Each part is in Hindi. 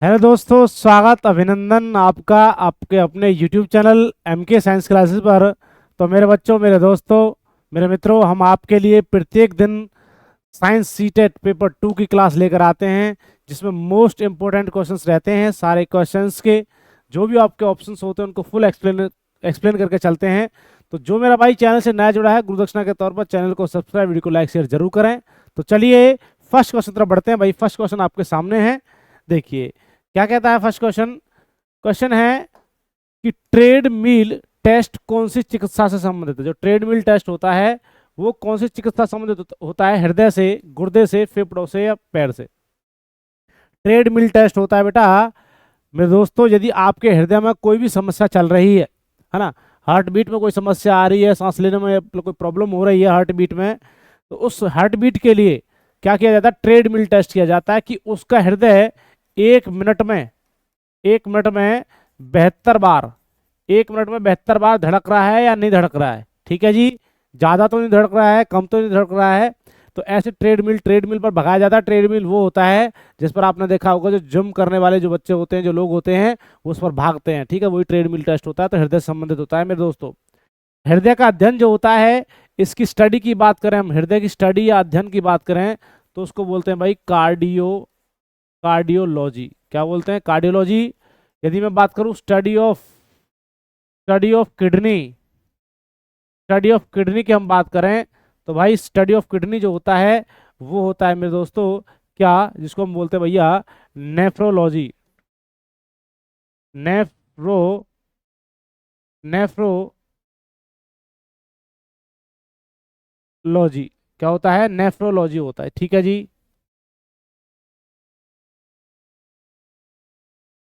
हेलो दोस्तों, स्वागत अभिनंदन आपका आपके अपने YouTube channel MK science classes पर। तो मेरे बच्चों, मेरे दोस्तों, मेरे मित्रों, हम आपके लिए प्रत्येक दिन साइंस सीटेट पेपर 2 की क्लास लेकर आते हैं, जिसमें मोस्ट इंपॉर्टेंट क्वेश्चंस रहते हैं। सारे क्वेश्चंस के जो भी आपके ऑप्शंस होते हैं उनको फुल एक्सप्लेन एक्सप्लेन करके चलते हैं। तो जो मेरा भाई चैनल से नया जुड़ा है, गुरुदक्षिणा के तौर पर चैनल को सब्सक्राइब, वीडियो को लाइक शेयर जरूर करें। तो चलिए फर्स्ट क्वेश्चन तरफ बढ़ते हैं। भाई फर्स्ट क्वेश्चन आपके सामने है, देखिए क्या कहता है फर्स्ट क्वेश्चन। क्वेश्चन है कि ट्रेड मील टेस्ट कौन सी चिकित्सा से संबंधित है। जो ट्रेड मील टेस्ट होता है वो कौन सी चिकित्सा से संबंधित होता है? हृदय से, गुर्दे से, फेफड़ों से या पैर से? ट्रेड मील टेस्ट होता है बेटा मेरे दोस्तों, यदि आपके हृदय में कोई भी समस्या चल रही है ना, हार्ट बीट में कोई समस्या आ रही है, सांस लेने में कोई प्रॉब्लम हो रही है हार्ट बीट में, तो उस हार्ट बीट के लिए क्या किया जाता है? ट्रेड मिल टेस्ट किया जाता है कि उसका हृदय एक मिनट में 72 बार, 1 मिनट में 72 बार धड़क रहा है या नहीं धड़क रहा है। ठीक है जी, ज्यादा तो नहीं धड़क रहा है, कम तो नहीं धड़क रहा है। तो ऐसे ट्रेडमिल पर भगाया जाता है। ट्रेडमिल वो होता है जिस पर आपने देखा होगा, जो जिम करने वाले जो बच्चे होते हैं, जो लोग होते हैं, वो उस पर भागते हैं। ठीक है, वही ट्रेडमिल टेस्ट होता है। तो हृदय से संबंधित होता है मेरे दोस्तों। हृदय का अध्ययन जो होता है, इसकी स्टडी की बात करें, हम हृदय की स्टडी या अध्ययन की बात करें, तो उसको बोलते हैं भाई कार्डियोलॉजी। क्या बोलते हैं? कार्डियोलॉजी। यदि मैं बात करूं स्टडी ऑफ किडनी की हम बात करें, तो भाई स्टडी ऑफ किडनी जो होता है वो होता है मेरे दोस्तों, क्या, जिसको हम बोलते हैं भैया नेफ्रोलॉजी। नेफ्रो नेफ्रोलॉजी क्या होता है? नेफ्रोलॉजी होता है। ठीक है जी,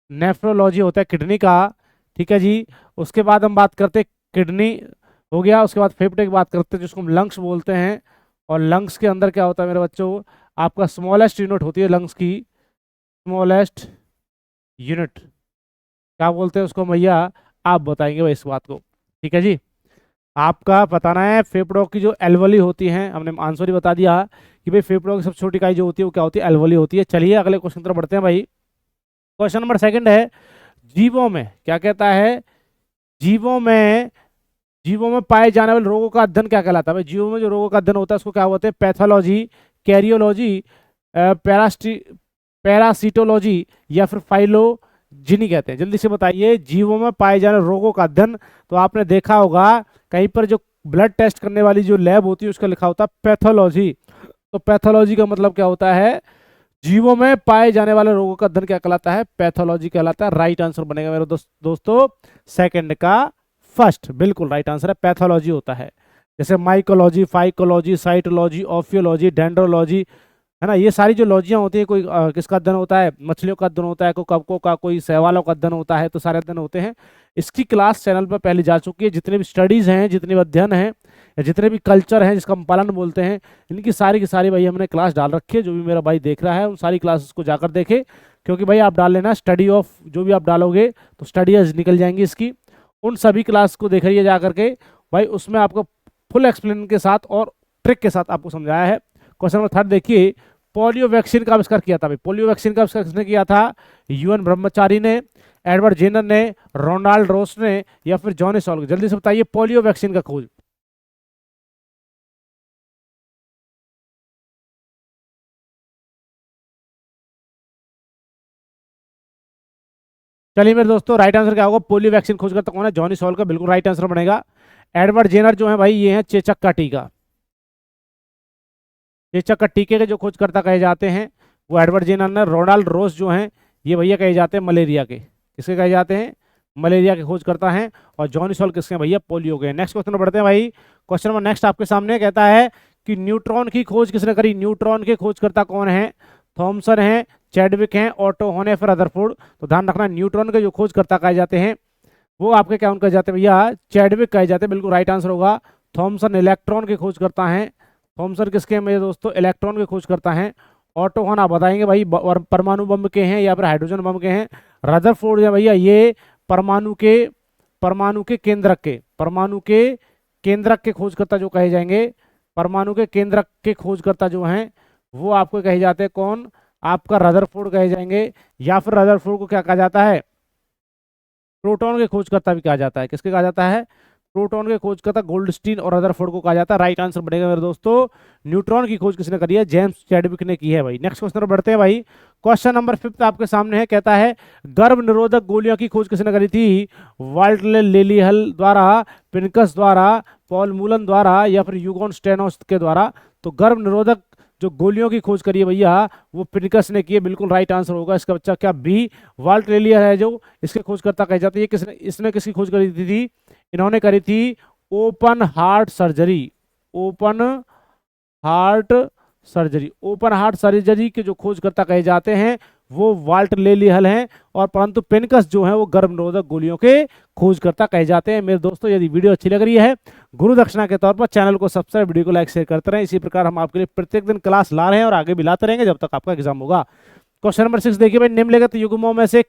नेफ्रोलॉजी होता है किडनी का। ठीक है जी। उसके बाद हम बात करते हैं, किडनी हो गया, उसके बाद फेफड़े की बात करते हैं जिसको हम लंग्स बोलते हैं। और लंग्स के अंदर क्या होता है मेरे बच्चों? आपका स्मॉलेस्ट यूनिट होती है लंग्स की, स्मॉलेस्ट यूनिट। क्या बोलते हैं उसको भैया? आप बताएंगे भाई इस बात को। ठीक है जी, आपका बताना है। फेफड़ों की जो एल्वली होती है, हमने आंसर ही बता दिया कि भाई फेफड़ों की सबसे छोटी इकाई जो होती है वो क्या होती है? एल्वली होती है। चलिए अगले क्वेश्चन की तरफ बढ़ते हैं भाई। क्वेश्चन नंबर सेकंड है, जीवों में क्या कहता है? जीवों में जीवों में पाए जाने वाले रोगों का अध्ययन क्या कहलाता है? भाई जीवों में जो रोगों का अध्ययन होता है उसको क्या बोलते हैं? पैथोलॉजी, कैरियोलॉजी, पैरास्टी पैरासिटोलॉजी या फिर फाइलोजिनी कहते हैं। जल्दी से बताइए, जीवों में पाए जाने वाले रोगों का अध्ययन। तो आपने देखा होगा कहीं पर जो ब्लड टेस्ट करने वाली जो लैब होती है उसका लिखा होता है पैथोलॉजी। तो पैथोलॉजी का मतलब क्या होता है? जीवों में पाए जाने वाले रोगों का अध्ययन क्या कहलाता है? पैथोलॉजी कहलाता है। राइट आंसर बनेगा मेरे दोस्तों सेकंड का फर्स्ट, बिल्कुल राइट आंसर है, पैथोलॉजी होता है। जैसे mycology, phycology, cytology, ophiology, dendrology, है ना, ये सारी जो लॉजियां होती है, कोई किसका अध्ययन होता है? मछलियों का अध्ययन होता है, कोई कवकों का, कोई शैवालों का अध्ययन होता है। तो सारे अध्ययन होते हैं। इसकी क्लास चैनल पर पहले जा चुकी है। जितने भी स्टडीज हैं, जितने भी अध्ययन हैं, या जितने भी कल्चर हैं जिसका हम पालन बोलते हैं, इनकी सारी की सारी भाई हमने क्लास डाल रखी है। जो भी मेरा भाई देख रहा है उन सारी क्लासेस को जाकर देखे, क्योंकि भाई आप डाल लेना स्टडी ऑफ, जो भी आप डालोगे तो स्टडीज निकल जाएंगी इसकी। उन सभी क्लास को देख रही जा करके भाई, उसमें आपको फुल एक्सप्लेन के साथ और ट्रिक के साथ आपको समझाया है। क्वेश्चन नंबर थर्ड देखिए, पोलियो वैक्सीन का आविष्कार किया था भाई? पोलियो वैक्सीन का आविष्कार किसने किया था? UN ब्रह्मचारी ने, एडवर्ड जेनर ने, रोनाल्ड रोस ने या फिर जॉनी सॉल्क? जल्दी से बताइए, पोलियो वैक्सीन का खोज। चलिए मेरे दोस्तों, राइट आंसर क्या होगा? पोलियो वैक्सीन खोज करता कौन है? जॉनी सॉल्क का बिल्कुल राइट आंसर बनेगा। एडवर्ड जेनर जो है भाई, ये है चेचक का टीका। चेचक का टीके के जो खोजकर्ता कहे जाते हैं वो एडवर्ड जेनर ने। रोनाल्ड रोस जो हैं, ये भैया कहे जाते हैं मलेरिया के, किसके कहे जाते हैं? मलेरिया के खोजकर्ता हैं। और जॉनी सॉल्क किसके हैं भैया? पोलियो के। नेक्स्ट क्वेश्चन बढ़ते हैं भाई। क्वेश्चन नंबर नेक्स्ट आपके सामने कहता है कि न्यूट्रॉन की खोज किसने करी? न्यूट्रॉन के खोजकर्ता कौन है? थॉमसन है, चैडविक हैं, ऑटो हॉन या फिर रदरफोर्ड? तो ध्यान रखना, न्यूट्रॉन के जो खोजकर्ता कहे जाते हैं वो आपके क्या कहे जाते हैं भैया? चैडविक कहे जाते हैं। बिल्कुल राइट आंसर होगा। थॉमसन इलेक्ट्रॉन के खोजकर्ता हैं। थॉमसन किसके हैं मेरे दोस्तों? इलेक्ट्रॉन के खोज करता है। ऑटो हॉन आप बताएंगे भाई परमाणु बम के हैं या फिर हाइड्रोजन बम के हैं। रदरफोर्ड है भैया, ये परमाणु के केंद्रक के खोजकर्ता जो कहे जाएंगे, परमाणु के केंद्रक के खोजकर्ता जो हैं वो आपको कहे जाते हैं कौन? आपका रदरफोर्ड कहे जाएंगे, या फिर रदरफोर्ड को क्या कहा जाता है, प्रोटॉन के खोजकर्ता भी कहा जाता है। किसके कहा जाता है, प्रोटॉन के खोजकर्ता गोल्डस्टीन और रदरफोर्ड को कहा जाता है। राइट आंसर बनेगा मेरे दोस्तों, न्यूट्रॉन की खोज किसने करी है, जेम्स चैडविक ने की है भाई। नेक्स्ट क्वेश्चन पर बढ़ते हैं भाई। क्वेश्चन नंबर 5 आपके सामने है, कहता है गर्भ निरोधक गोलियों की खोज किसने करी थी, वाल्ट लेलीहल द्वारा, पिनकस द्वारा, पॉल मूलन द्वारा, या फिर यूगोन स्टेनोस के द्वारा। तो गर्भ निरोधक जो गोलियों की खोज करी है भैया, वो पिनकस ने की है, बिल्कुल राइट आंसर होगा इसका बच्चा क्या, बी। वाल्ट लेलियर है जो इसके खोजकर्ता कहे जाते हैं। ये किसने, इसने किसकी खोज करी थी, इन्होंने करी थी open heart surgery, open heart surgery, open heart surgery के जो खोजकर्ता कहे जाते हैं वो वाल्ट लेलीहल हैं, और परंतु पेनकस जो है वो गर्भ निरोधक गोलियों के खोजकर्ता कहे जाते हैं। मेरे दोस्तों यदि वीडियो अच्छी लग रही है, गुरु दक्षिणा के तौर पर चैनल को सब्सक्राइब, वीडियो को लाइक शेयर करते रहें। इसी प्रकार हम आपके लिए प्रत्येक दिन क्लास ला रहे हैं और आगे भी लाते रहेंगे जब तक आपका एग्जाम होगा। क्वेश्चन नंबर 6 देखिए भाई, निम्नलिखित युग्मों में से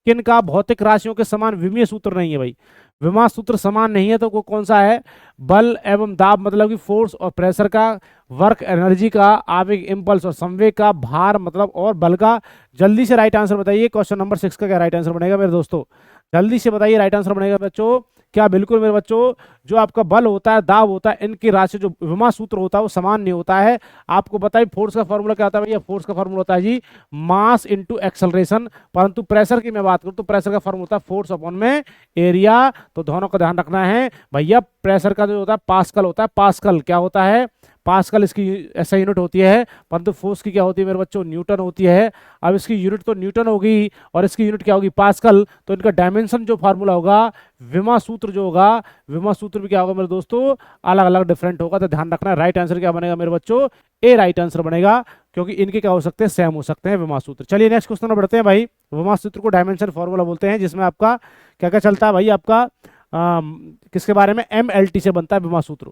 किन का भौतिक राशियों के समान विमीय सूत्र नहीं है भाई, विमा सूत्र समान नहीं है तो वो कौन सा है, बल एवं दाब मतलब कि फोर्स और प्रेशर का, वर्क एनर्जी का, आवेग इम्पल्स और संवेग का, भार मतलब और बल का। जल्दी से राइट आंसर बताइए, क्वेश्चन नंबर 6 का क्या राइट आंसर बनेगा मेरे दोस्तों, जल्दी से बताइए राइट आंसर बनेगा बच्चों क्या, बिल्कुल मेरे बच्चों, जो आपका बल होता है, दाब होता है, इनकी राशि जो विमा सूत्र होता है वो समान नहीं होता है। आपको बताइए फोर्स का फॉर्मूला क्या होता है भैया, फोर्स का फॉर्मूला होता है जी मास इनटू एक्सेलरेशन, परंतु प्रेशर की मैं बात करूं तो प्रेशर का फॉर्मूला होता है फोर्स अपॉन में एरिया। तो दोनों का ध्यान रखना है भैया। प्रेशर का जो होता है पास्कल होता है, पास्कल क्या होता है, पास्कल इसकी ऐसा यूनिट होती है, परंतु फोर्स की क्या होती है मेरे बच्चों, न्यूटन होती है। अब इसकी यूनिट तो न्यूटन होगी और इसकी यूनिट क्या होगी, पास्कल। तो इनका डायमेंशन जो फार्मूला होगा, विमा सूत्र जो होगा, विमा सूत्र भी क्या होगा मेरे दोस्तों, अलग अलग डिफरेंट होगा। तो ध्यान रखना है, राइट आंसर क्या बनेगा मेरे बच्चों, ए राइट आंसर बनेगा, क्योंकि इनके क्या हो सकते हैं, सेम हो सकते हैं विमा सूत्र। चलिए नेक्स्ट क्वेश्चन में बढ़ते हैं भाई। विमा सूत्र को डायमेंशन फार्मूला बोलते हैं, जिसमें आपका क्या क्या चलता है भाई, आपका किसके बारे में, MLT से बनता है विमा सूत्र,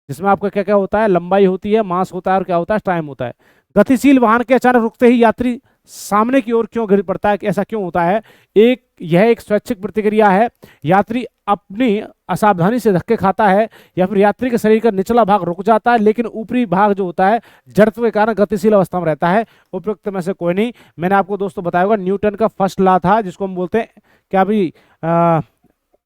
जिसमें आपका क्या क्या होता है, लंबाई होती है, मास होता है और क्या होता है, टाइम होता है। गतिशील वाहन के अचानक रुकते ही यात्री सामने की ओर क्यों गिर पड़ता है, ऐसा क्यों होता है, यह एक स्वैच्छिक प्रतिक्रिया है, यात्री अपनी असावधानी से धक्के खाता है, या फिर यात्री के शरीर का निचला भाग रुक जाता है लेकिन ऊपरी भाग जो होता है जड़त्व के कारण गतिशील अवस्था में रहता है। उपयुक्त में से कोई नहीं। मैंने आपको दोस्तों बताया होगा न्यूटन का फर्स्ट लॉ था, जिसको हम बोलते हैं क्या भाई,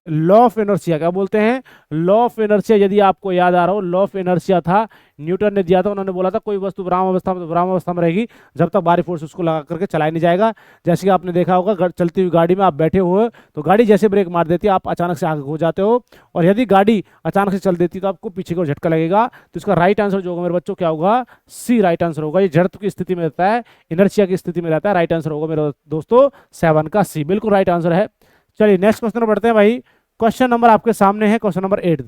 लॉ ऑफ इनर्शिया, क्या बोलते हैं, लॉ ऑफ इनर्शिया। यदि आपको याद आ रहा हो, लॉ ऑफ इनर्शिया था, न्यूटन ने दिया था। उन्होंने बोला था कोई वस्तु विराम अवस्था में तो विराम अवस्था में रहेगी जब तक बाहरी फोर्स उसको लगा करके चलाया नहीं जाएगा। जैसे कि आपने देखा होगा, चलती हुई गाड़ी में आप बैठे हुए तो गाड़ी जैसे ब्रेक मार देती है, आप अचानक से आगे हो जाते हो, और यदि गाड़ी अचानक से चल देती तो आपको पीछे को झटका लगेगा। तो इसका राइट आंसर जो होगा मेरे बच्चों क्या होगा, सी राइट आंसर होगा। ये जड़त्व की स्थिति में रहता है, इनर्शिया की स्थिति में रहता है। राइट आंसर होगा मेरे दोस्तों 7 का सी, बिल्कुल राइट आंसर है। चलिए नेक्स्ट क्वेश्चन पर बढ़ते हैं भाई। क्वेश्चन नंबर आपके सामने है, क्वेश्चन नंबर 8।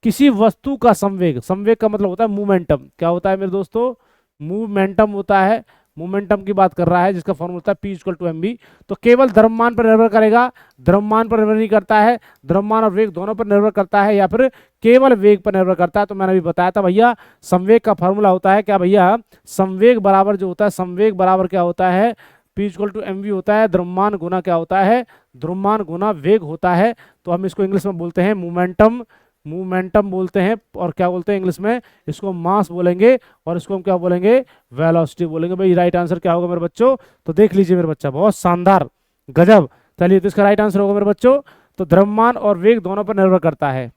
किसी वस्तु का संवेग, संवेग का मतलब होता है मोमेंटम, क्या होता है मेरे दोस्तों, मोमेंटम होता है, मोमेंटम की बात कर रहा है, जिसका फॉर्मूला होता है P=mv। तो केवल द्रव्यमान पर निर्भर करेगा, द्रव्यमान पर निर्भर नहीं करता है, द्रव्यमान और वेग दोनों पर निर्भर करता है, या फिर केवल वेग पर निर्भर करता है। तो मैंने अभी बताया था भैया, संवेग का फॉर्मूला होता है क्या भैया, संवेग बराबर जो होता है, संवेग बराबर क्या होता है, P=mv होता है, द्रव्यमान गुना क्या होता है, द्रव्यमान गुना वेग होता है। तो हम इसको इंग्लिश में बोलते हैं मोमेंटम, मोमेंटम बोलते हैं, और क्या बोलते हैं इंग्लिश में, इसको मास बोलेंगे, और इसको हम क्या बोलेंगे, वेलोसिटी बोलेंगे। भाई राइट आंसर क्या होगा मेरे बच्चों, तो देख लीजिए मेरे बच्चा, बहुत शानदार, गजब। चलिए तो इसका राइट आंसर होगा मेरे बच्चों, तो द्रव्यमान और वेग दोनों पर निर्भर करता है।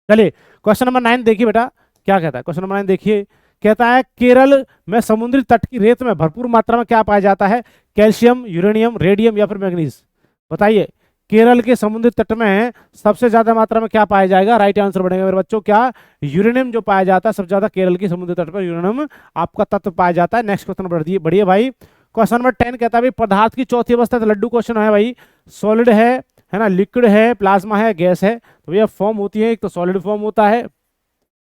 चलिए क्वेश्चन नंबर 9 देखिए बेटा, क्या कहता है क्वेश्चन नंबर 9 देखिए, कहता है केरल में समुद्री तट की रेत में भरपूर मात्रा में क्या पाया जाता है, कैल्शियम, यूरेनियम, रेडियम या फिर मैग्नीज। बताइए केरल के समुद्री तट में सबसे ज्यादा मात्रा में क्या पाया जाएगा, राइट आंसर बनेगा मेरे बच्चों क्या, यूरेनियम जो पाया जाता है सबसे ज्यादा केरल के समुद्री तट पर यूरेनियम आपका तत्व पाया जाता है। नेक्स्ट क्वेश्चन बढ़िए भाई। क्वेश्चन नंबर 10 कहता है भाई पदार्थ की चौथी अवस्था, तो लड्डू क्वेश्चन है भाई, सॉलिड है ना, लिक्विड है, प्लाज्मा है, गैस है। तो भैया फॉर्म होती है, एक तो सॉलिड फॉर्म होता है,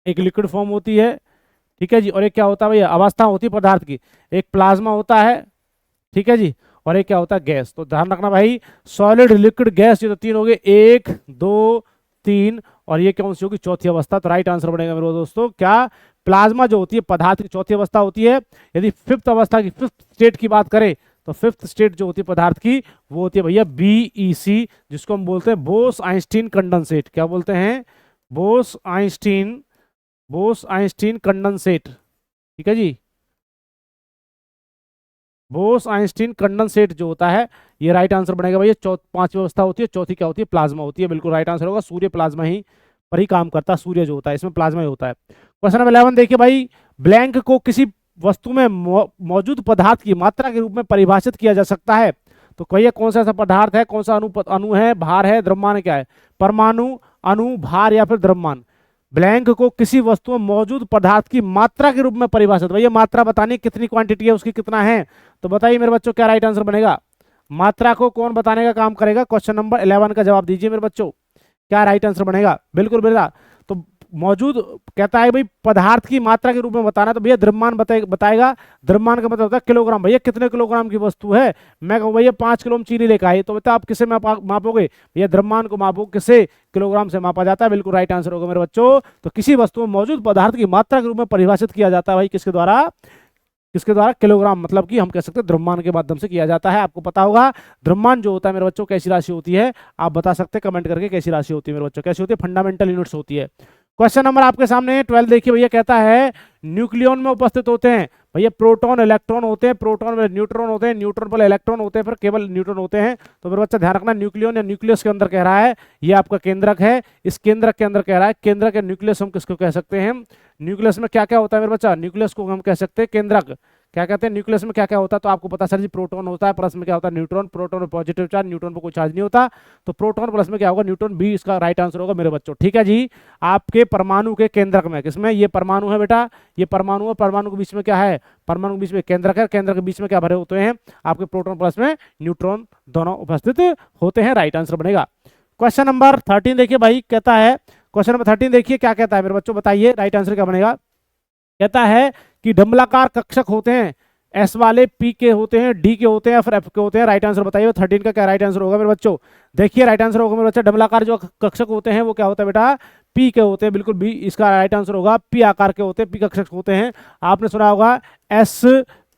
एक लिक्विड फॉर्म होती है, ठीक है जी, और एक क्या होता है भैया, अवस्था होती है पदार्थ की, एक प्लाज्मा होता है, ठीक है जी, और एक क्या होता है, गैस। तो ध्यान रखना भाई, सॉलिड, लिक्विड, गैस, ये तो 3 हो गए, 1 2 3, और ये कौन सी होगी, चौथी अवस्था। तो राइट आंसर बनेगा मेरे दोस्तों क्या, प्लाज्मा जो होती है पदार्थ की चौथी अवस्था होती है। यदि फिफ्थ अवस्था की, फिफ्थ स्टेट की बात करें, तो फिफ्थ स्टेट जो होती है पदार्थ की वो होती है भैया BEC, जिसको हम बोलते हैं बोस आइंस्टीन कंडेंसेट। क्या बोलते हैं, बोस आइंस्टीन कंडेंसेट, ठीक है जी। बोस आइंस्टीन कंडेंसेट जो होता है, ये राइट आंसर बनेगा भैया। पांचवी व्यवस्था होती है, चौथी क्या होती है? प्लाज्मा होती है। बिल्कुल राइट आंसर होगा, सूर्य प्लाज्मा ही पर ही काम करता है। सूर्य जो होता है इसमें प्लाज्मा ही होता है। क्वेश्चन नंबर 11 देखिए भाई, ब्लैंक को किसी वस्तु में मौजूद पदार्थ की मात्रा के रूप में परिभाषित किया जा सकता है। तो कहिए कौन सा ऐसा पदार्थ है, कौन सा अणु है, भार है, द्रव्यमान क्या है? परमाणु, अणु, भार या फिर द्रव्यमान। ब्लैंक को किसी वस्तु में मौजूद पदार्थ की मात्रा के रूप में परिभाषित, भैया मात्रा बतानी कितनी क्वांटिटी है उसकी, कितना है। तो बताइए मेरे बच्चों क्या राइट आंसर बनेगा? मात्रा को कौन बताने का काम करेगा? क्वेश्चन नंबर 11 का जवाब दीजिए मेरे बच्चों, क्या राइट आंसर बनेगा? बिल्कुल बेटा, तो मौजूद कहता है भाई पदार्थ की मात्रा के रूप में बताना, तो भैया द्रव्यमान बताएगा। द्रव्यमान का मतलब होता है किलोग्राम। भैया कितने किलोग्राम की वस्तु है? मैं कहूँ भैया 5 किलो चीनी लेकर आई, तो बता आप किसे मापोगे? भैया द्रव्यमान को मापो, किसे? किलोग्राम से मापा जाता है। बिल्कुल राइट आंसर होगा मेरे बच्चों। तो किसी वस्तु में मौजूद पदार्थ की मात्रा के रूप में परिभाषित किया जाता है भाई, किसके द्वारा? किसके द्वारा? किलोग्राम, मतलब कि हम कह सकते हैं द्रव्यमान के माध्यम से किया जाता है। आपको पता होगा द्रव्यमान जो होता है मेरे बच्चों कैसी राशि होती है, आप बता सकते हैं कमेंट करके कैसी राशि होती है मेरे बच्चों, कैसी होती है? फंडामेंटल यूनिट्स होती है। क्वेश्चन नंबर आपके सामने 12 देखिए भैया, कहता है न्यूक्लियन में उपस्थित होते हैं भैया प्रोटॉन, इलेक्ट्रॉन होते हैं, प्रोटॉन में न्यूट्रॉन होते हैं, न्यूट्रॉन पर इलेक्ट्रॉन होते हैं, फिर केवल न्यूट्रॉन होते हैं। तो मेरे बच्चा ध्यान रखना, न्यूक्लियन या न्यूक्लियस के अंदर कह रहा है, ये आपका केंद्रक है। इस केंद्रक के अंदर कह रहा है, केंद्रक या न्यूक्लियस हम किसको कह सकते हैं? न्यूक्लियस में क्या क्या होता है मेरे बच्चा? न्यूक्लियस को हम कह सकते हैं केंद्रक। क्या कहते हैं न्यूक्लियस में क्या क्या होता है? तो आपको पता सर जी, प्रोटॉन होता है, प्लस में क्या होता है? न्यूट्रॉन। प्रोटॉन में पॉजिटिव चार्ज, न्यूट्रॉन पर कोई चार्ज नहीं होता, तो प्रोटॉन प्लस में क्या होगा? न्यूट्रॉन। बी इसका राइट आंसर होगा मेरे बच्चों, ठीक है जी। आपके परमाणु के केंद्रक में, किसमें? ये परमाणु है बेटा, ये परमाणु है, परमाणु के बीच में क्या है? परमाणु के बीच में केंद्रक है, केंद्र के बीच में क्या भरे होते हैं? आपके प्रोटॉन प्लस में न्यूट्रॉन दोनों उपस्थित होते हैं। राइट आंसर बनेगा। क्वेश्चन नंबर 13 देखिए भाई, कहता है, क्वेश्चन नंबर 13 देखिए क्या कहता है मेरे बच्चों, बताइए राइट आंसर क्या बनेगा? कहता है कि डंबलाकार कक्षक होते हैं, एस वाले पी के होते हैं, डी के होते हैं या फिर एफ के होते हैं। राइट आंसर बताइए 13 का क्या राइट आंसर होगा मेरे बच्चों? देखिए राइट आंसर होगा मेरे बच्चा, डंबलाकार जो कक्षक होते हैं वो क्या होता है बेटा? पी के होते हैं। बिल्कुल बी इसका राइट आंसर होगा। पी आकार के होते हैं, पी कक्षक होते हैं। आपने सुना होगा एस,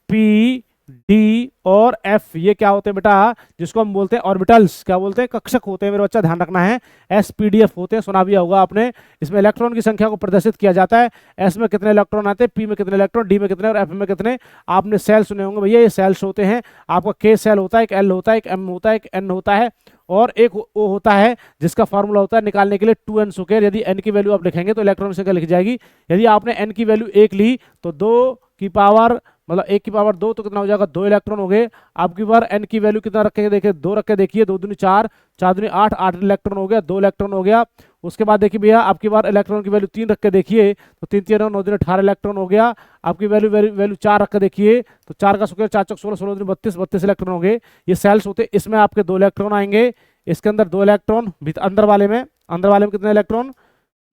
पी, डी और एफ, ये क्या होते हैं बेटा? जिसको हम बोलते हैं ऑर्बिटल्स, क्या बोलते हैं? कक्षक होते हैं मेरे बच्चा, ध्यान रखना है। एस, पी, डी, एफ होते हैं, सुना भी होगा आपने। इसमें इलेक्ट्रॉन की संख्या को प्रदर्शित किया जाता है। एस में कितने इलेक्ट्रॉन आते हैं, पी में कितने इलेक्ट्रॉन, डी में कितने और एफ में कितने। आपने सेल सुने होंगे भैया, ये सेल्स होते हैं। आपका के सेल होता है, एक एल होता है, एक एम होता है, एक एन होता है और एक ओ होता है, जिसका फार्मूला होता है निकालने के लिए 2n स्क्वायर। यदि n की वैल्यू आप लिखेंगे तो इलेक्ट्रॉन संख्या लिख जाएगी। यदि आपने n की वैल्यू 1 ली तो 2 की पावर, मतलब 1 की पावर 2 तो कितना हो जाएगा? 2 इलेक्ट्रॉन हो गए। आपकी बार n की वैल्यू कितना रखेंगे? देखिए 2 रख के देखिए, 2 दूनी 4, 4 दूनी 8, 8 इलेक्ट्रॉन हो गया, 2 इलेक्ट्रॉन हो गया। उसके बाद देखिए भैया आपकी बार इलेक्ट्रॉन की वैल्यू 3 रख के देखिए, तो 3 3 9 दूनी 18 इलेक्ट्रॉन हो गया। आपकी वैल्यू 4 रख के देखिए, तो 4 का स्क्वायर 4 चौक 16, 16 दूनी 32, 32 इलेक्ट्रॉन हो गए। ये सेल्स होते, इसमें आपके 2 इलेक्ट्रॉन आएंगे, इसके अंदर 2 इलेक्ट्रॉन, अंदर वाले में कितने इलेक्ट्रॉन?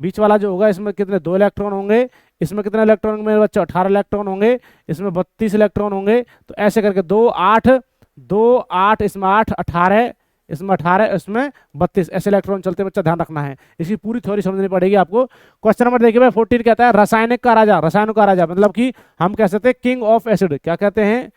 बीच वाला जो होगा इसमें कितने? 2 इलेक्ट्रॉन होंगे। इसमें कितने इलेक्ट्रॉन होंगे मेरे बच्चे? 18 इलेक्ट्रॉन होंगे। इसमें 32 इलेक्ट्रॉन होंगे। तो ऐसे करके 2 8 2 8, इसमें 8 18, इसमें 18, इसमें 32, ऐसे इलेक्ट्रॉन चलते बच्चा, ध्यान रखना है। इसकी पूरी थ्योरी समझनी पड़ेगी आपको। क्वेश्चन नंबर देखिए भाई 14 कहता है रासायनिक का राजा, रसायनों का राजा मतलब कि हम कह सकते हैं किंग ऑफ एसिड। क्या कहते हैं?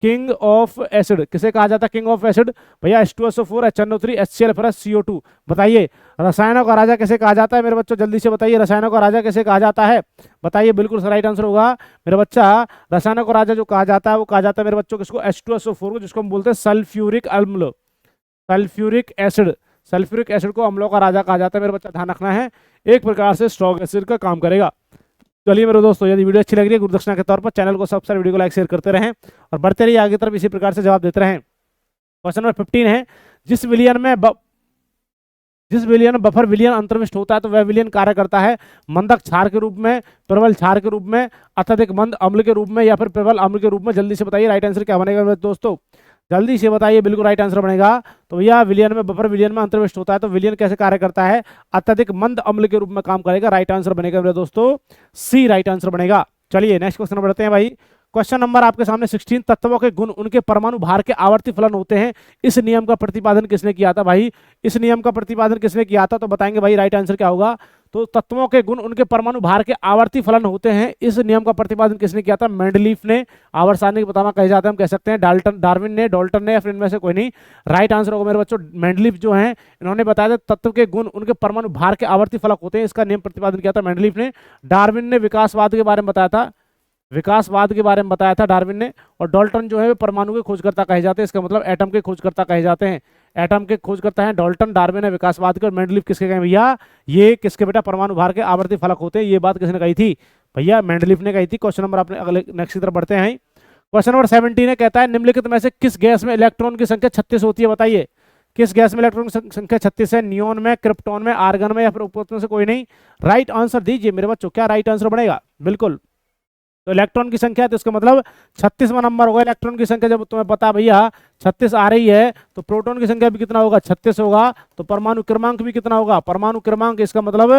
King of acid. किसे कहा जाता है किंग ऑफ एसिड? भैया H2SO4, HNO3, HCl plus CO2। बताइए रसायनों का राजा कैसे कहा जाता है मेरे बच्चों? जल्दी से बताइए, रसायनों का राजा कैसे कहा जाता है? बताइए, बिल्कुल राइट आंसर होगा मेरे बच्चा। रसायनों का राजा जो कहा जाता है वो कहा जाता है मेरे बच्चों किसको? H2SO4 को, जिसको हम बोलते हैं सल्फ्यूरिक अम्ल, सल्फ्यूरिक एसिड। सल्फ्यूरिक एसिड को अम्लों का राजा कहा जाता है मेरे बच्चा, ध्यान रखना है। एक प्रकार से स्ट्रॉन्ग एसिड का काम करेगा। चलिए मेरे दोस्तों, यदि वीडियो अच्छी लग रही है गुरुदक्षिणा के तौर पर चैनल को सब्सक्राइब, वीडियो को लाइक शेयर करते रहें और बढ़ते रहिए आगे तरफ इसी प्रकार से जवाब देते रहें। क्वेश्चन नंबर 15 है, जिस विलियन बफर विलियन अंतर्विष्ट होता है तो वह विलियन कार्य करता है मंदक क्षार के रूप में, प्रबल क्षार के रूप में, अत्यधिक मंद अम्ल के रूप में या फिर प्रबल अम्ल के रूप में। जल्दी से बताइए राइट आंसर क्या बनेगा मेरे दोस्तों? जल्दी से बताइए, बिल्कुल राइट आंसर बनेगा। तो भैया विलियन में बफर विलियन में अंतर्विष्ट होता है तो विलियन कैसे कार्य करता है? अत्यधिक मंद अम्ल के रूप में काम करेगा। राइट आंसर बनेगा मेरे दोस्तों सी, राइट आंसर बनेगा। चलिए नेक्स्ट क्वेश्चन बढ़ते हैं भाई। क्वेश्चन नंबर आपके सामने 16, तत्वों के गुण उनके परमाणु भार के आवर्ती फलन होते हैं। इस नियम का प्रतिपादन किसने किया था भाई? इस नियम का प्रतिपादन किसने किया था? तो बताएंगे भाई राइट आंसर क्या होगा? तो तत्वों के गुण उनके परमाणु भार के आवर्ती फलन होते हैं, इस नियम का प्रतिपादन किसने किया था? मेंडलीफ ने। आवर्त सारणी बताना कहे जाता है, हम कह सकते हैं डार्विन ने, डाल्टन ने, या फिर इनमें से कोई नहीं। राइट आंसर होगा मेरे बच्चों मेंडलीफ जो है, इन्होंने बताया था तत्व के गुण उनके परमाणु भार के आवर्ती फलक होते हैं, इसका नियम प्रतिपादन किया था मेंडलीफ ने। डार्विन ने विकासवाद के बारे में बताया था। विकासवाद के बारे में बताया था डार्विन ने। और डाल्टन जो है वो परमाणु के खोजकर्ता कहे जाते हैं, इसका मतलब एटम के खोजकर्ता कहे जाते हैं। एटम के खोजकर्ता हैं डाल्टन, डार्विन है विकासवाद के, और मेंडलीफ किसके कहे भैया, ये किसके बेटा, परमाणु भार के आवर्ती फलक होते हैं। ये बात किसने कही थी भैया, मेंडलीफ ने कही थी। क्वेश्चन नंबर अपने अगले नेक्स्ट की तरफ बढ़ते हैं। क्वेश्चन नंबर 17 है, कहता है निम्नलिखित में से किस गैस में इलेक्ट्रॉन की संख्या 36 होती है, बताइए किस गैस में इलेक्ट्रॉन की संख्या 36 है, नियोन में, क्रिप्टॉन में, आर्गन में, या फिर उपरोक्त में से कोई नहीं। राइट आंसर दीजिए मेरे बच्चों, क्या राइट आंसर बनेगा, बिल्कुल। तो इलेक्ट्रॉन की संख्या है तो इसका मतलब 36वां नंबर होगा इलेक्ट्रॉन की संख्या। जब तुम्हें पता भैया 36 आ रही है तो प्रोटॉन की संख्या भी कितना होगा, 36 होगा। तो परमाणु क्रमांक भी कितना होगा, परमाणु क्रमांक, इसका मतलब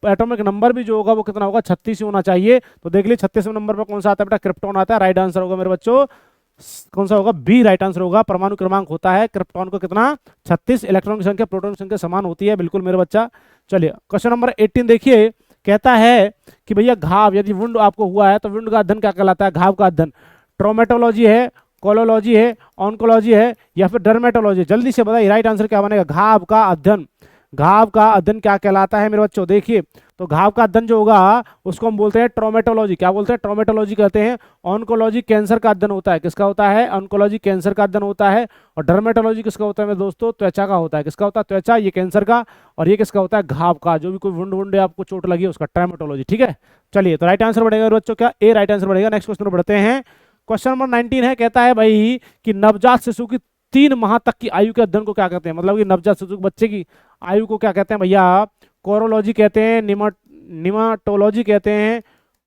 एटॉमिक नंबर भी जो होगा वो कितना होगा, 36 ही होना चाहिए। तो देख लीजिए 36वें नंबर पर कौन सा आता है बेटा, क्रिप्टॉन आता है। राइट आंसर होगा मेरे बच्चों कौन सा होगा, बी राइट आंसर होगा। परमाणु क्रमांक होता है क्रिप्टॉन को कितना, 36। इलेक्ट्रॉन की संख्या प्रोटॉन की संख्या समान होती है, बिल्कुल मेरे बच्चा। चलिए क्वेश्चन नंबर 18 देखिए, कहता है कि भैया घाव, यदि वुंड आपको हुआ है तो वुंड का अध्ययन क्या कहलाता है, घाव का अध्ययन। ट्रोमेटोलॉजी है, कोलोलॉजी है, ऑन्कोलॉजी है, या फिर डर्मेटोलॉजी, जल्दी से बताइए राइट आंसर क्या बनेगा। घाव का अध्ययन, घाव का अध्ययन क्या कहलाता है मेरे बच्चों, देखिए तो घाव का अध्ययन जो होगा उसको हम बोलते हैं ट्रोमेटोलॉजी। क्या बोलते हैं, ट्रोमेटोलॉजी कहते हैं। ऑन्कोलॉजी कैंसर का अध्ययन होता है, किसका होता है, ऑन्कोलॉजी कैंसर का अध्ययन होता है। और डर्मेटोलॉजी किसका होता है मेरे दोस्तों, त्वचा का होता है। किसका होता है, त्वचा, ये कैंसर का। और ये किसका होता है, घाव का, जो भी कोई वुंड वुंड आपको चोट लगी है उसका, ट्रोमेटोलॉजी। ठीक है, चलिए तो राइट आंसर बढ़ेगा बच्चों, क्या ए राइट आंसर बढ़ेगा। नेक्स्ट क्वेश्चन बढ़ते हैं। क्वेश्चन नंबर 19 है, कहता है भाई कि नवजात शिशु की 3 माह तक की आयु के अध्ययन को क्या कहते हैं, मतलब कि नवजात शिशु बच्चे की आयु को क्या कहते हैं भैया, कोरोलॉजी कहते हैं, निमाटोलॉजी कहते हैं,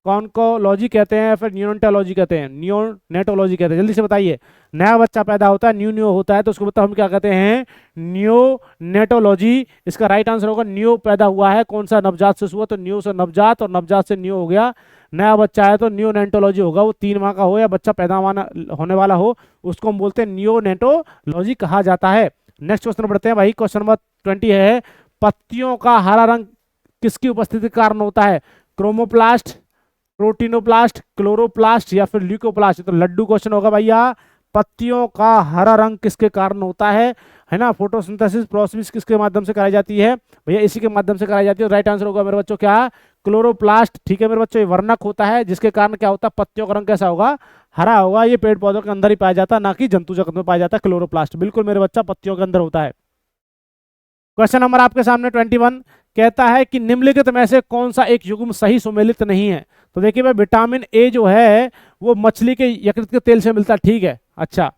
कॉन्कोलॉजी कहते हैं, फिर न्यूनेटोलॉजी कहते हैं, न्यूनेटोलॉजी कहते हैं। जल्दी से बताइए, नया बच्चा पैदा होता है, न्यू न्यू होता है तो उसको बताओ हम क्या कहते हैं, न्यूनेटोलॉजी। इसका राइट आंसर होगा न्यू पैदा हुआ है, कौन सा, नवजात शिशु हुआ तो न्यू से नवजात, और नवजात से न्यू हो गया, नया बच्चा है तो न्यूनेटोलॉजी होगा। वो 3 माह का हो या बच्चा पैदा होने वाला हो उसको हम बोलते हैं न्यूनेटोलॉजी कहा जाता है। नेक्स्ट क्वेश्चन बढ़ते हैं भाई। क्वेश्चन नंबर 20 है, पत्तियों का हरा रंग किसकी उपस्थिति के कारण होता है, क्रोमोप्लास्ट, प्रोटीनोप्लास्ट, क्लोरोप्लास्ट, या फिर ल्यूकोप्लास्ट। तो लड्डू क्वेश्चन होगा भैया, पत्तियों का हरा रंग किसके कारण होता है ना। फोटोसिंथेसिस प्रोसेस किसके माध्यम से कराई जाती है भैया, इसी के माध्यम से कराई जाती है। राइट आंसर होगा मेरे बच्चों क्या, क्लोरोप्लास्ट। ठीक है मेरे बच्चों, ये वर्णक होता है जिसके कारण क्या होता है, पत्तियों का रंग कैसा होगा, हरा होगा। ये पेड़ पौधों के अंदर ही पाया जाता है, ना कि जंतु जगत में पाया जाता है क्लोरोप्लास्ट, बिल्कुल मेरे बच्चा पत्तियों के अंदर होता है। क्वेश्चन नंबर आपके सामने 21 कहता है कि निम्नलिखित में से कौन सा एक युग्म सही सुमेलित नहीं है। तो देखिए भाई विटामिन ए जो है वो मछली के यकृत के तेल से मिलता है, ठीक है। अच्छा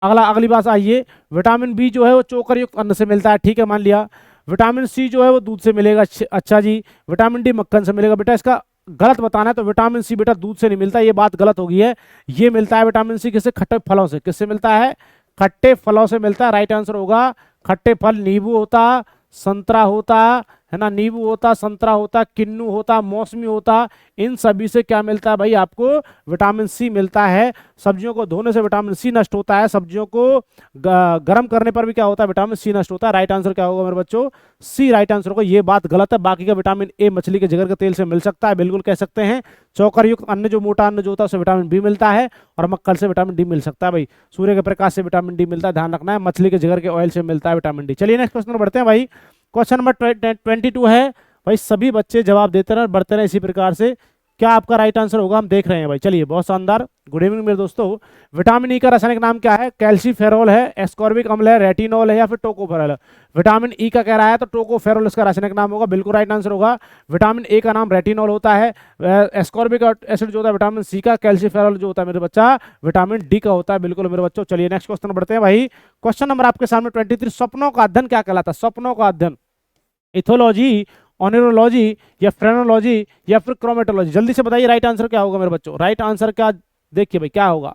अगली बात आइए, विटामिन बी जो है वो चोकर युक्त अन्न से मिलता है, ठीक है मान लिया। विटामिन सी जो है वो दूध से मिलेगा, अच्छा जी। विटामिन डी मक्खन से मिलेगा, बेटा इसका गलत बताना है। तो विटामिन सी बेटा दूध से नहीं मिलता, ये बात गलत हो गई है। ये मिलता है विटामिन सी किससे, खट्टे फलों से। किससे मिलता है, खट्टे फलों से मिलता है। राइट आंसर होगा खट्टे फल, नींबू होता, संतरा होता है ना, नींबू होता, संतरा होता, किन्नू होता, मौसमी होता, इन सभी से क्या मिलता है भाई आपको, विटामिन सी मिलता है। सब्जियों को धोने से विटामिन सी नष्ट होता है, सब्जियों को गर्म करने पर भी क्या होता है, विटामिन सी नष्ट होता है। राइट आंसर क्या होगा मेरे बच्चों, सी राइट आंसर होगा। ये बात गलत है, बाकी का विटामिन ए मछली के जिगर के तेल से मिल सकता है, बिल्कुल कह सकते हैं। चौकर युक्त अन्न जो मोटा अन्न जो होता है उससे विटामिन बी मिलता है, और मक्खन से विटामिन डी मिल सकता है। भाई सूर्य के प्रकाश से विटामिन डी मिलता है, ध्यान रखना है। मछली के जिगर के ऑयल से मिलता है विटामिन डी। चलिए नेक्स्ट क्वेश्चन बढ़ते हैं भाई। क्वेश्चन नंबर 22 है भाई, सभी बच्चे जवाब देते रहे बढ़ते रहे इसी प्रकार से। क्या आपका राइट आंसर होगा, हम देख रहे हैं भाई। चलिए बहुत शानदार, गुड इवनिंग मेरे दोस्तों। विटामिन ई का रासायनिक नाम क्या है, कैल्सीफेरोल है, एस्कॉर्बिक अम्ल है, रेटिनॉल है, या फिर टोकोफेरोल है। विटामिन ई का कह रहा है तो टोकोफेरोल इसका रासायनिक नाम होगा, बिल्कुल राइट आंसर होगा। विटामिन ए का नाम रेटिनॉल होता है, एस्कॉर्बिक एसिड जो होता है विटामिन सी का, कैल्सीफेरोल जो होता है मेरे बच्चा विटामिन डी का होता है, बिल्कुल मेरे बच्चों। चलिए नेक्स्ट क्वेश्चन बढ़ते हैं भाई। क्वेश्चन नंबर आपके सामने 23, सपनों का अध्ययन क्या कहलाता है, सपनों का अध्ययन, इथोलॉजी, ऑनिरोलॉजी, या फ्रेनोलॉजी, या फिर क्रोमेटोलॉजी। जल्दी से बताइए राइट आंसर क्या होगा मेरे बच्चों, राइट आंसर क्या, देखिए भाई क्या होगा,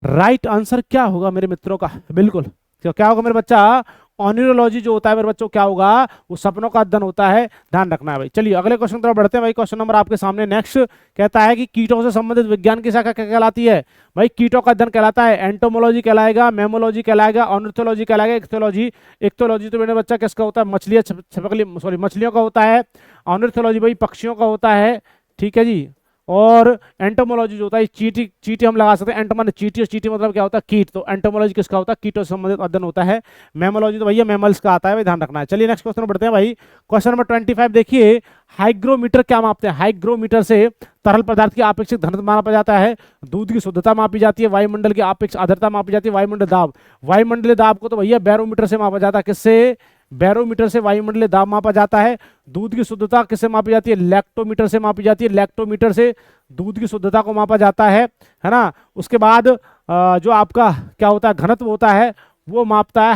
राइट आंसर क्या होगा मेरे मित्रों का, बिल्कुल तो क्या होगा मेरे बच्चा, ऑनिरोलॉजी जो होता है मेरे बच्चों क्या होगा, वो सपनों का अध्ययन होता है, ध्यान रखना है भाई। चलिए अगले क्वेश्चन तरफ बढ़ते हैं भाई। क्वेश्चन नंबर आपके सामने नेक्स्ट कहता है कि कीटों से संबंधित विज्ञान की शाखा क्या कहलाती है भाई, कीटों का अध्ययन कहलाता है एंटोमोलॉजी कहलाएगा, मेमोलॉजी कहलाएगा, ऑर्निथोलॉजी कहलाएगा, इक्थोलॉजी। इक्थोलॉजी तो मेरे बच्चा किसका होता है, मछलियां मछलियों का होता है। ऑर्निथोलॉजी भाई पक्षियों का होता है, ठीक है जी। और एंटोमोलॉजी जो होता है चीटी, चीटी हम लगा सकते हैं, एंटो माने चीटी और चीटी मतलब क्या होता है कीट, तो एंटोमोलॉजी किसका होता है, कीटों से संबंधित अध्ययन होता है। मेमोलॉजी तो भैया मैमल्स का आता है, भाई ध्यान रखना है। चलिए नेक्स्ट क्वेश्चन बढ़ते हैं भाई। क्वेश्चन नंबर 25 देखिए, हाइग्रोमीटर क्या मापते हैं? हाइग्रोमीटर से तरल पदार्थ की आपेक्षिक घनत्व मापा जाता है, दूध की शुद्धता मापी जाती है, वायुमंडल की आपेक्षिक आर्द्रता मापी जाती है, वायुमंडल दाब। वायुमंडलीय दाब को तो भैया बैरोमीटर से मापा जाता है, किससे? बैरोमीटर से वायुमंडलीय दाब मापा जाता है। दूध की शुद्धता किससे मापी जाती है? लैक्टोमीटर से मापी जाती है, लैक्टोमीटर से दूध की शुद्धता को मापा जाता है ना। उसके बाद जो आपका क्या होता है, घनत्व होता है, वो मापता है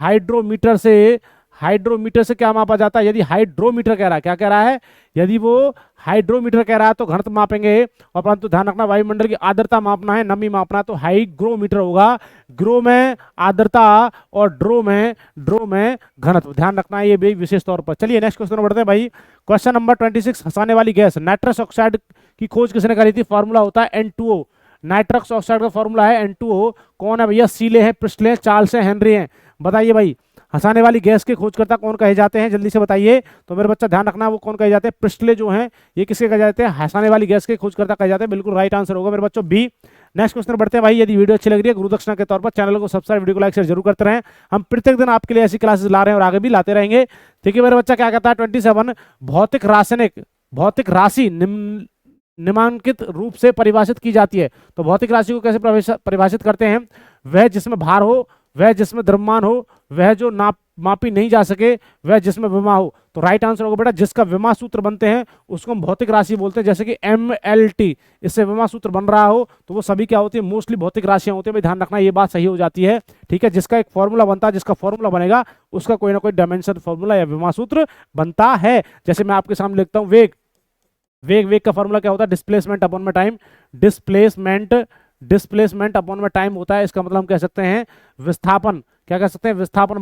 हाइड्रोमीटर से। हाइड्रोमीटर से क्या मापा जाता है? यदि हाइड्रोमीटर कह रहा है, क्या कह रहा है? यदि वो हाइड्रोमीटर कह रहा है तो घनत्व मापेंगे, और परंतु ध्यान रखना वायुमंडल की आर्द्रता मापना है, नमी मापना, तो हाइग्रोमीटर होगा। ग्रो में आर्द्रता और ड्रो में घनत्व, ध्यान रखना है ये भी विशेष तौर पर। चलिए नेक्स्ट क्वेश्चन बढ़ते हैं भाई। क्वेश्चन नंबर 26, हंसाने वाली गैस नाइट्रस ऑक्साइड की खोज किसने करी थी? फॉर्मूला होता है N2O। नाइट्रस ऑक्साइड का फॉर्मूला है N2O। कौन है भैया? सीले हैं, प्रिस्टले हैं, चार्ल्स हैं, हेनरी हैं। बताइए भाई, हंसाने वाली गैस के खोजकर्ता कौन कहे जाते हैं? जल्दी से बताइए। तो मेरे बच्चा ध्यान रखना, वो कौन कहे जाते हैं? प्रिस्टले जो हैं, ये किसके कहे जाते हैं? हंसाने वाली गैस के खोजकर्ता कहे जाते हैं। बिल्कुल राइट आंसर होगा मेरे बच्चों बी। नेक्स्ट क्वेश्चन बढ़ते हैं भाई। यदि वीडियो अच्छी लग रही है गुरुदक्षिणा के तौर पर चैनल को सब्सक्राइब, वीडियो को लाइक शेयर जरूर करते रहें। हम प्रत्येक दिन आपके लिए ऐसी क्लासेस ला रहे हैं और आगे भी लाते रहेंगे। ठीक है मेरे बच्चा, क्या कहता है 27, भौतिक राशि निम्नांकित रूप से परिभाषित की जाती है। तो भौतिक राशि को कैसे परिभाषित करते हैं? वह जिसमें भार हो, वह जिसमें द्रव्यमान हो, वह जो मापी नहीं जा सके, वह जिसमें विमा हो। तो राइट आंसर होगा बेटा, जिसका विमा सूत्र बनते हैं उसको हम भौतिक राशि बोलते हैं। जैसे कि MLT, इससे विमा सूत्र बन रहा हो तो वो सभी क्या होती है? मोस्टली भौतिक राशियां होती है। भाई ध्यान रखना, ये बात सही हो जाती है। ठीक है, जिसका एक फॉर्मूला बनता है, जिसका फॉर्मूला बनेगा उसका कोई ना कोई डायमेंशन फॉर्मूला या विमा सूत्र बनता है। जैसे मैं आपके सामने लिखता हूँ वेग का फॉर्मूला क्या होता है? डिस्प्लेसमेंट अपॉन में टाइम। डिस्प्लेसमेंट अपॉन में टाइम होता है। इसका मतलब हम कह सकते हैं विस्थापन, क्या कह सकते हैं? विस्थापन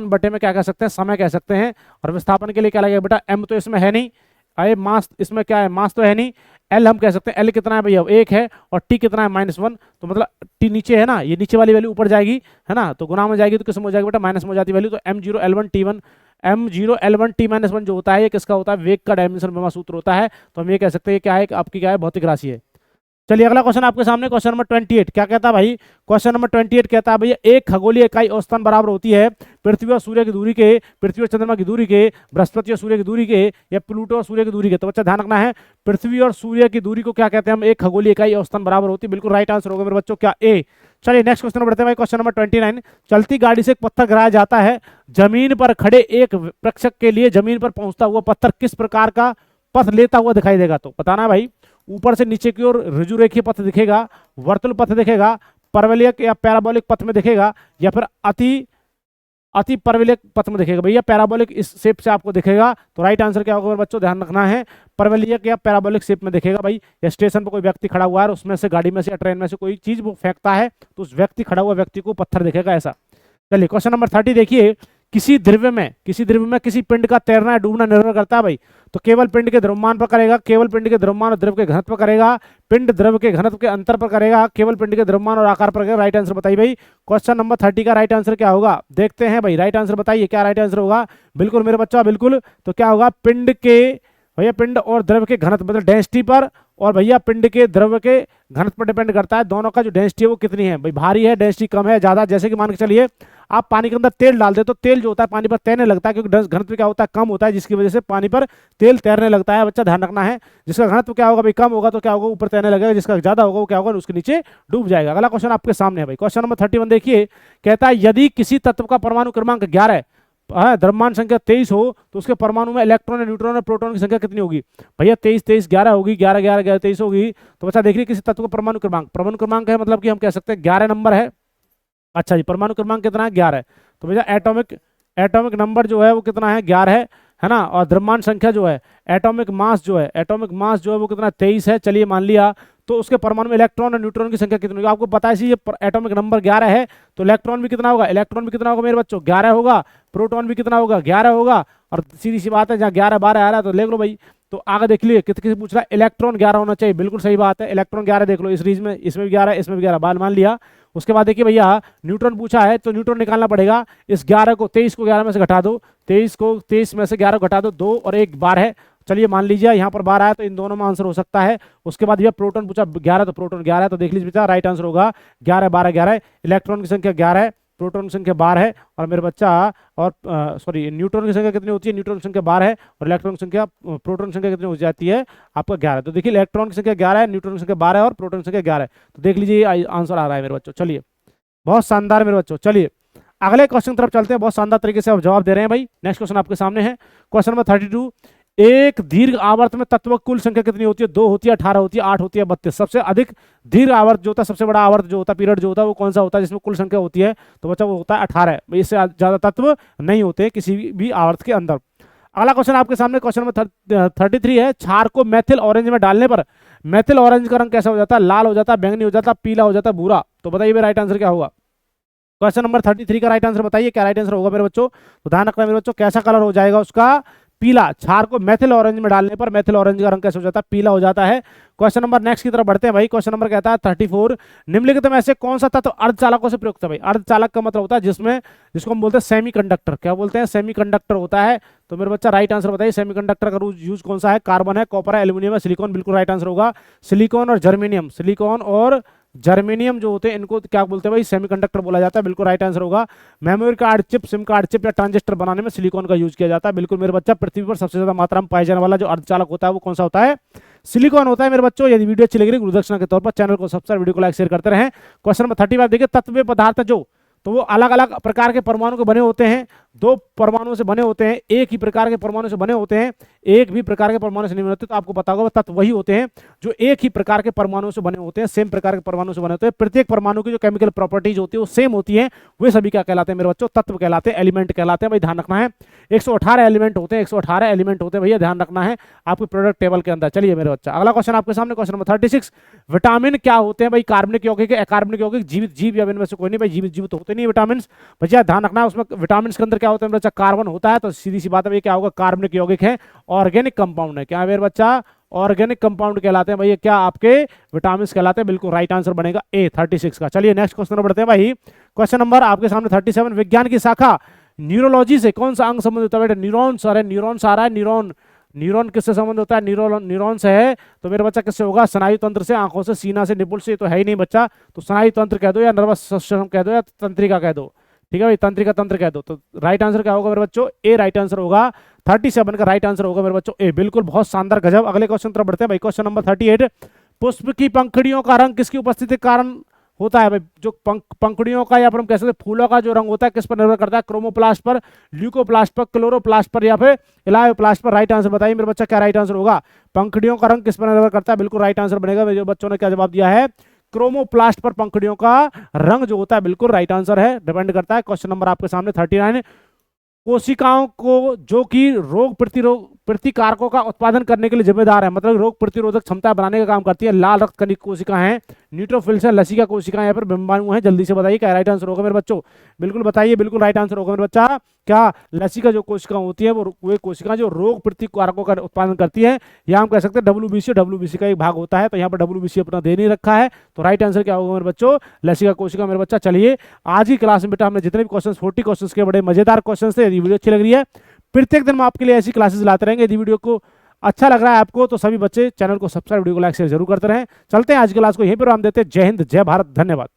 बटे में क्या कह सकते हैं? समय कह सकते हैं। और विस्थापन के लिए क्या लगेगा बेटा? m तो इसमें है नहीं, अरे मास इसमें क्या है? मास तो है नहीं। L हम कह सकते हैं, L कितना है भैया? 1 है। और T कितना है? -1। तो मतलब T नीचे है ना, ये नीचे वाली वैल्यू ऊपर जाएगी, है ना, तो गुना में जाएगी तो किसमें हो जाएगी बेटा? माइनस में हो जाती है वैल्यू। तो M0L1T-1 जो होता है ये किसका होता है? वेग का डायमेंशन विमा सूत्र होता है। तो हम ये कह सकते हैं क्या है? आपकी क्या है? भौतिक राशि है। चलिए अगला क्वेश्चन आपके सामने, क्वेश्चन नंबर 28 क्या कहता है भाई? क्वेश्चन नंबर 28 कहता है भैया, एक खगोलीय इकाई औसतन बराबर होती है पृथ्वी और सूर्य की दूरी के, पृथ्वी और चंद्रमा की दूरी के, बृहस्पति और सूर्य की दूरी के, या प्लूटो और सूर्य की दूरी के। तो बच्चा ध्यान रखना है, पृथ्वी और सूर्य की दूरी को क्या कहते हैं हम? एक खगोलीय इकाई औसतन बराबर होती है। बिल्कुल राइट आंसर होगा मेरे बच्चों, क्या? ए। चलिए नेक्स्ट क्वेश्चन बढ़ते हैं भाई। क्वेश्चन नंबर 29, चलती गाड़ी से एक पत्थर गिराया जाता है, जमीन पर खड़े एक प्रेक्षक के लिए जमीन पर पहुंचता हुआ पत्थर किस प्रकार का पथ लेता हुआ दिखाई देगा? तो बताना भाई, ऊपर से नीचे की ओर ऋजु रेखीय पथ दिखेगा, वर्तुल पथ दिखेगा, परवलयिक या पैराबोलिक पथ में दिखेगा, या फिर अति परवलयिक पथ में दिखेगा? भैया पैराबोलिक इस शेप से आपको दिखेगा। तो राइट आंसर क्या होगा बच्चों? ध्यान रखना है, परवलयिक या पैराबोलिक शेप में दिखेगा भाई। या स्टेशन पर कोई व्यक्ति खड़ा हुआ है, उसमें से गाड़ी में से या ट्रेन में से कोई चीज वो फेंकता है तो उस व्यक्ति खड़ा हुआ व्यक्ति को पत्थर दिखेगा, ऐसा। चलिए क्वेश्चन नंबर 30 देखिए, किसी द्रव्य में किसी पिंड का तैरना या डूबना निर्भर करता है भाई? तो केवल पिंड के द्रव्यमान पर करेगा, केवल पिंड के द्रव्यमान और द्रव के घनत्व पर करेगा, पिंड द्रव के घनत्व के अंतर पर करेगा, केवल पिंड के द्रव्यमान और आकार पर करेगा। राइट आंसर बताइए भाई। क्वेश्चन नंबर 30 का राइट आंसर क्या होगा? देखते हैं भाई, राइट आंसर बताइए, क्या राइट आंसर होगा? बिल्कुल मेरे बच्चा, बिल्कुल। तो क्या होगा? पिंड के भैया, पिंड और द्रव के घनत्व मतलब डेंसिटी पर, और भैया पिंड के द्रव के घनत्व पर डिपेंड करता है। दोनों का जो डेंसिटी है वो कितनी है भाई? भारी है, डेंसिटी कम है, ज्यादा। जैसे कि मान के चलिए आप पानी के अंदर तेल डाल दे तो तेल जो होता है पानी पर तैरने लगता है, क्योंकि घनत्व क्या होता है? कम होता है, जिसकी वजह से पानी पर तेल तैरने लगता है। बच्चा ध्यान रखना है, जिसका घनत्व क्या होगा भाई? कम होगा तो क्या होगा? ऊपर तैरने लगेगा, जिसका ज्यादा होगा वो क्या होगा? उसके नीचे डूब जाएगा। अगला क्वेश्चन आपके सामने है भाई। क्वेश्चन नंबर 31 देखिए, कहता है यदि किसी तत्व का परमाणु क्रमांक 11 द्रव्यमान संख्या 23 हो तो उसके परमाणु में इलेक्ट्रॉन, न्यूट्रॉन और प्रोटॉन की संख्या कितनी होगी? भैया 23 23 11 होगी, 11 11 11 23 होगी। तो बच्चा देखिए, किसी तत्व का परमाणु क्रमांक है, मतलब कि हम कह सकते हैं 11 नंबर है। अच्छा जी, परमाणु क्रमांक कितना है? 11 है। तो भैया एटॉमिक नंबर जो है वो कितना है? 11 है ना। और द्रव्यमान संख्या जो है, एटॉमिक मास जो है वो कितना? 23 है। चलिए मान लिया, तो उसके परमाणु में इलेक्ट्रॉन और न्यूट्रॉन की संख्या कितनी होगी? आपको पता है ये एटॉमिक नंबर 11 है, तो इलेक्ट्रॉन भी कितना होगा? मेरे बच्चों 11 होगा। प्रोटॉन भी कितना होगा? 11 होगा। और सीधी सी बात है, जहाँ 11 12 आ रहा है तो ले लो भाई। तो आगे देख लिए, किसी पूछ रहा है इलेक्ट्रॉन 11 होना चाहिए, बिल्कुल सही बात है, इलेक्ट्रॉन 11 देख लो इस रीज में, इसमें भी 11, इसमें भी 11, बाल मान लिया। उसके बाद देखिए भैया, न्यूट्रॉन पूछा है तो न्यूट्रॉन निकालना पड़ेगा। इस 11 को 23 को 11 में से घटा दो, 23 को 23 में से 11 घटा दो, 2 और 1 12 है। चलिए मान लीजिए यहाँ पर 12 है तो इन दोनों में आंसर हो सकता है। उसके बाद ये प्रोटॉन पूछा 11, तो प्रोटॉन 11 है, तो देख लीजिए बेटा राइट आंसर होगा 11, 12, 11। इलेक्ट्रॉन की संख्या 11 है, प्रोटॉन की संख्या 12 है, और मेरे बच्चा और सॉरी न्यूट्रॉन की संख्या कितनी होती है, न्यूट्रॉन की संख्या 12 है, और इलेक्ट्रॉन की संख्या प्रोटॉन की संख्या कितनी हो जाती है आपका 11। तो देखिए इलेक्ट्रॉन की संख्या 11 है, न्यूट्रॉन की संख्या 12 है, और प्रोटॉन की संख्या 11 है। तो देख लीजिए आंसर आ रहा है मेरे बच्चों। चलिए बहुत शानदार मेरे बच्चों। चलिए अगले क्वेश्चन की तरफ चलते हैं। बहुत शानदार तरीके से आप जवाब दे रहे हैं भाई। नेक्स्ट क्वेश्चन आपके सामने है, क्वेश्चन नंबर 32। एक दीर्घ आवर्त में तत्व कुल संख्या कितनी होती है? 2 होती है, 18 होती है, 8 होती है, 32। सबसे अधिक दीर्घ आवर्त जो होता है, सबसे बड़ा आवर्त जो होता है, पीरियड जो होता है, वो कौन सा होता है जिसमें कुल संख्या होती है? तो बच्चा वो होता है 18। इससे ज्यादा तत्व नहीं होते किसी भी आवर्त के अंदर। अगला क्वेश्चन आपके सामने, क्वेश्चन नंबर 33 है। क्षार को मेथिल ऑरेंज में डालने पर मेथिल ऑरेंज का रंग कैसा हो जाता है? लाल हो जाता है, बैंगनी हो जाता है, पीला हो जाता है, भूरा। तो बताइए राइट आंसर क्या होगा? क्वेश्चन नंबर 33 का राइट आंसर बताइए, क्या राइट आंसर होगा मेरे बच्चों? तो ध्यान रखना मेरे बच्चों, कैसा कलर हो जाएगा उसका? पीला। क्षार को मेथिल ऑरेंज में डालने पर मेथिल ऑरेंज का रंग कैसे हो जाता है? पीला हो जाता है। क्वेश्चन नंबर नेक्स्ट की तरफ बढ़ते हैं भाई। क्वेश्चन नंबर कहता है 34। निम्नलिखित में से कौन सा तत्व अर्धचालकों से प्रयुक्त है? भाई अर्धचालक का मतलब होता है जिसको हम बोलते हैं सेमीकंडक्टर। क्या बोलते हैं? सेमीकंडक्टर होता है। तो मेरे बच्चा राइट आंसर बताइए, सेमीकंडक्टर का यूज कौन सा है? कार्बन है, कॉपर है, एल्यूमिनियम है, सिलिकॉन। बिल्कुल राइट आंसर होगा सिलिकॉन और जर्मेनियम। सिलिकॉन और जर्मेनियम जो होते हैं इनको क्या बोलते हैं भाई? सेमीकंडक्टर बोला जाता है। बिल्कुल राइट आंसर होगा। Memory card chip, SIM card chip या ट्रांजिस्टर बनाने में सिलिकॉन का यूज किया जाता है। बिल्कुल मेरे बच्चा, पृथ्वी पर सबसे ज्यादा मात्रा में पाया जाने वाला जो अर्धचालक होता है वो कौन सा होता है? सिलिकॉन होता है मेरे बच्चों। यदि वीडियो अच्छी लग रही है गुरुदक्षिणा के तौर पर चैनल को सब्सक्राइब, वीडियो को लाइक शेयर करते रहें। क्वेश्चन नंबर 35 देखिए, तत्व पदार्थ जो तो वो अलग अलग प्रकार के परमाणु के बने होते हैं। 2 परमाणुओं से बने होते हैं, एक ही प्रकार के परमाणु से बने होते हैं, एक भी प्रकार के परमाणु से नहीं बने होते। तो आपको पता होगा तत्व वही होते हैं जो एक ही प्रकार के परमाणु से बने होते हैं, सेम प्रकार के परमाणु से बने होते हैं। प्रत्येक परमाणु की जो केमिकल प्रॉपर्टीज होती है वो सेम होती है। वे सभी क्या कहलाते हैं मेरे बच्चों? तत्व कहलाते हैं, एलिमेंट कहलाते हैं। भाई ध्यान रखना है 118 एलिमेंट होते हैं, 118 एलिमेंट होते हैं भैया, ध्यान रखना है आपके प्रोडक्ट टेबल के अंदर। चलिए मेरे बच्चा, अगला क्वेश्चन आपके सामने, क्वेश्चन नंबर 36। विटामिन क्या होते हैं भाई? कार्बनिक यौगिक, अकार्बनिक यौगिक, जीवित जीव या इनमें से कोई नहीं? भाई जीवित जीव तो होते नहीं विटामिन। भैया ध्यान रखना है, उसमें विटामिन के अंदर क्या होता है मेरे बच्चा? कार्बन होता है। तो सीधी सी बात है, क्या होगा? कार्बनिक यौगिक है, ऑर्गेनिक कंपाउंड है। क्या है मेरे बच्चा? ऑर्गेनिक कंपाउंड कहलाते हैं भैया, क्या आपके विटामिन कहलाते हैं। बिल्कुल राइट आंसर बनेगा ए 36 का। चलिए नेक्स्ट क्वेश्चन बढ़ते हैं भाई। क्वेश्चन नंबर आपके सामने 37। विज्ञान की शाखा न्यूरोलॉजी से कौन सा अंग संबंधित होता है बेटा? न्यूरॉन्स। अरे न्यूरॉन्स आ रहा है, न्यूरॉन। न्यूरॉन किससे संबंध होता है? न्यूरॉन से है। तो मेरे बच्चा किससे होगा? स्नायु तंत्र से, आंखों से, सीना से, निपुल से। तो है ही नहीं बच्चा, तो स्नायु तंत्र कह दो या नर्वस सिस्टम कह दो या तंत्रिका कह दो। ठीक है भाई, तंत्रिका तंत्र कह दो। तो राइट आंसर क्या होगा मेरे बच्चों? ए राइट आंसर होगा। 37 का राइट आंसर होगा मेरे बच्चों ए। बिल्कुल बहुत शानदार, गजब। अगले क्वेश्चन तरफ बढ़ते हैं भाई। Question number 38। पुष्प की पंखुड़ियों का रंग किसकी उपस्थिति के कारण होता है भाई? जो पंखुड़ियों का या फिर हम कह सकते हैं फूलों का जो रंग होता है किस पर निर्भर करता है? क्रोमोप्लास्ट पर, ल्यूकोप्लास्ट पर, क्लोरोप्लास्ट पर या फिर इलायोप्लास्ट पर? राइट आंसर बताइए मेरे बच्चा, क्या राइट आंसर होगा? पंखुड़ियों का रंग किस पर निर्भर करता है? बिल्कुल राइट आंसर बनेगा। मेरे बच्चों ने क्या जवाब दिया है? क्रोमोप्लास्ट पर पंखुड़ियों का रंग जो होता है बिल्कुल राइट आंसर है, डिपेंड करता है। क्वेश्चन नंबर आपके सामने 39। कोशिकाओं को जो कि रोग प्रतिकारकों का उत्पादन करने के लिए जिम्मेदार है, मतलब रोग प्रतिरोधक क्षमता बनाने का काम करती है, लाल रक्त कणिक कोशिका है, न्यूट्रोफिल्स है, लसिका कोशिका या फिर बिंबाणु है? जल्दी से बताइए क्या राइट आंसर होगा मेरे बच्चों? बिल्कुल बताइए, बिल्कुल राइट आंसर होगा मेरे बच्चा। क्या लसिका जो कोशिका होती है वो कोशिका जो रोग प्रतिकारकों का उत्पादन करती है, या हम कह सकते हैं डब्ल्यूबीसी का एक भाग होता है। तो यहाँ पर डब्ल्यूबीसी अपना दे नहीं रखा है। तो राइट आंसर क्या होगा मेरे बच्चों? लसिका कोशिका मेरे बच्चा। चलिए आज की क्लास में बेटा हमने जितने भी क्वेश्चन 40 क्वेश्चन के बड़े मजेदार क्वेश्चन थे। यदि वीडियो अच्छी लग रही है प्रत्येक दिन हम आपके लिए ऐसी क्लासेस लाते रहेंगे। यदि वीडियो को अच्छा लग रहा है आपको तो सभी बच्चे चैनल को सब्सक्राइब, वीडियो को लाइक शेयर जरूर करते रहें। चलते हैं आज की क्लास को यहीं पर हम देते हैं। जय हिंद, जय भारत, धन्यवाद।